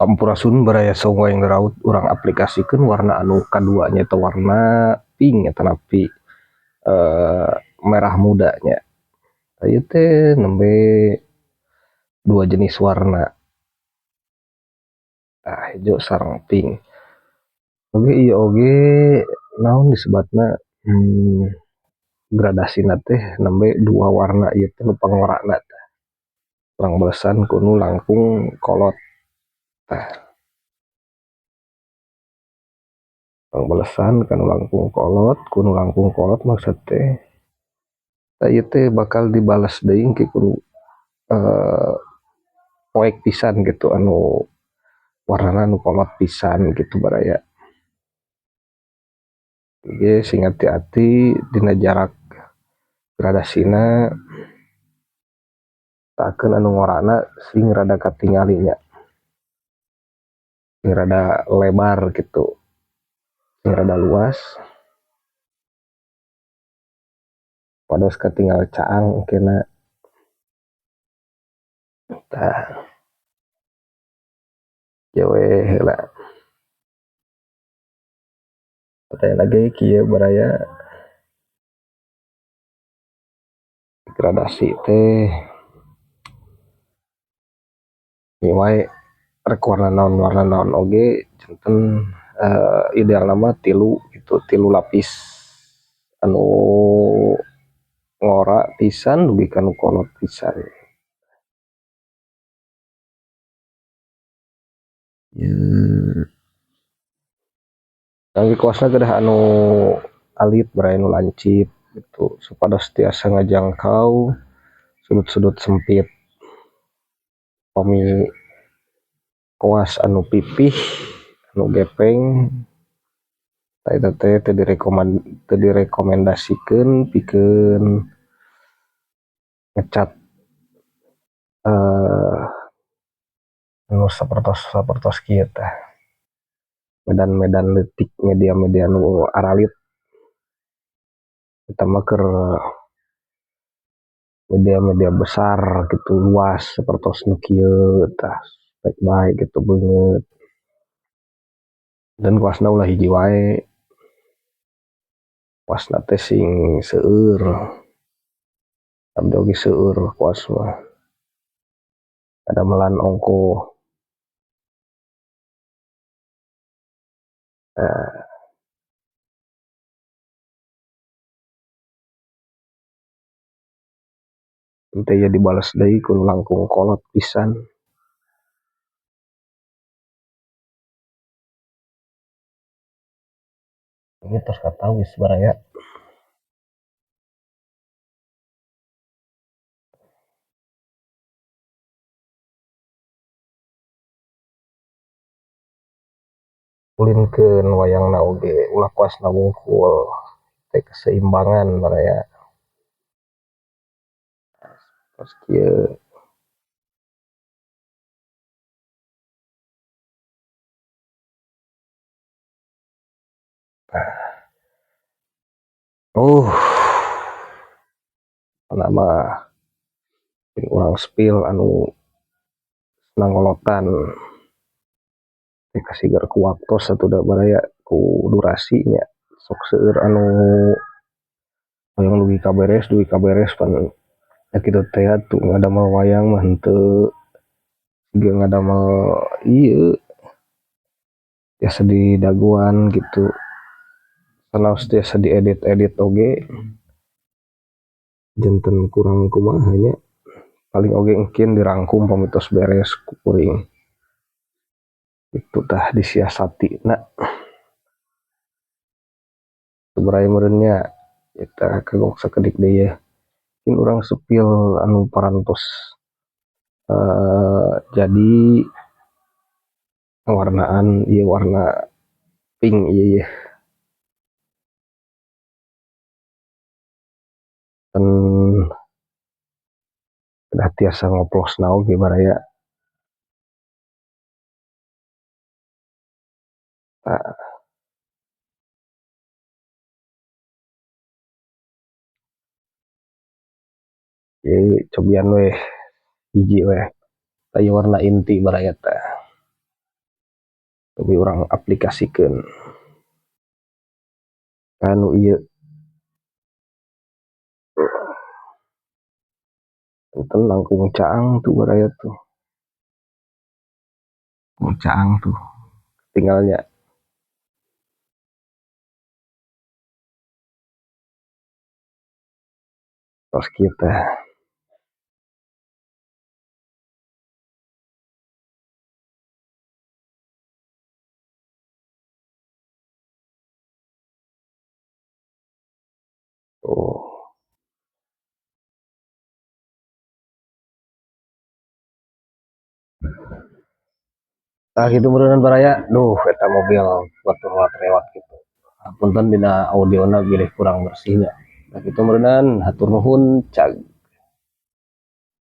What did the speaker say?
Sampurasun baraya songo yang raut orang aplikasikan warna anu kaduanya atau warna pink ya tapi merah mudanya. Ayo teh nembe dua jenis warna, hijau sarang pink. Oke iya oke naon disebutna gradasi teh nembe dua warna ieu teh nu pangwarna teh. Urang balesan kuno langkung kolot. Urang balesan kan kuno langkung kolot maksud teh ieu teh bakal dibalas deui ke kuno poek pisan gitu anu warna anu kolot pisan gitu baraya. Ge sing hati-hati dina jarak gradasina takeun anu ngorana sing rada katingali nya. Sing rada lebar gitu. Sing rada luas. Pados katinggal caang kena tah jawe heula. Teh lagi kieu baraya gradasi teh ieu wae rek warna naon oge janten ideal nama tilu gitu, tilu lapis anu ngora pisan dugi kanu kolot pisan. Tapi kuasna gedah anu alit berai anu lancip gitu supados tiasa ngajangkau sudut-sudut sempit pami koas anu pipih anu gepeng eta teh teu direkomendasikeun pikeun ngecat anu sapertos kieu teh medan-medan leutik media-media anu aralit eta mah keur media-media besar gitu luas sapertos nu kieu tah spek bae gitu beungeut dan kuasna ulah hiji wae kuasna teh sing seueur abdi oge seueur kuas mah kadamelan ongko teh ya dibales deui kun langkung kolot pisan. Ini terus katawis baraya ulinkeun wayangna oge ulah kuasna wungkul teh keseimbangan baraya terus kieu nama urang spill anu nangolotan teh kasigar ku waktos atuh da baraya ku durasinya sok seueur anu hoyong dugi kaberes pan ya kitu teh atuh ngadamel wayang mah henteu siga ngadamel ieu tiasa di daguan gitu sanaos tiasa diedit oge janten kurang kumaha nya paling oge engkeun dirangkum pamitos beres ku kuring itu tah disiasati na seberai meureunnya eta kagok sakedik deui ya mungkin urang sepil anu parantos jadi warnaan ieu warna pink ieu ya kan udah tiasa ngoplosna oge baraya ieu cobian we hiji we aya warna inti baraya teh tapi orang aplikasikan anu iya tenang Kung Caang tuh baraya tuh Kung Caang tuh tinggalnya tos kita tuh. Nah gitu beneran baraya duh eta mobil batur lewat gitu punten dina audiona bilih kurang bersihnya nah gitu beneran hatur nuhun cag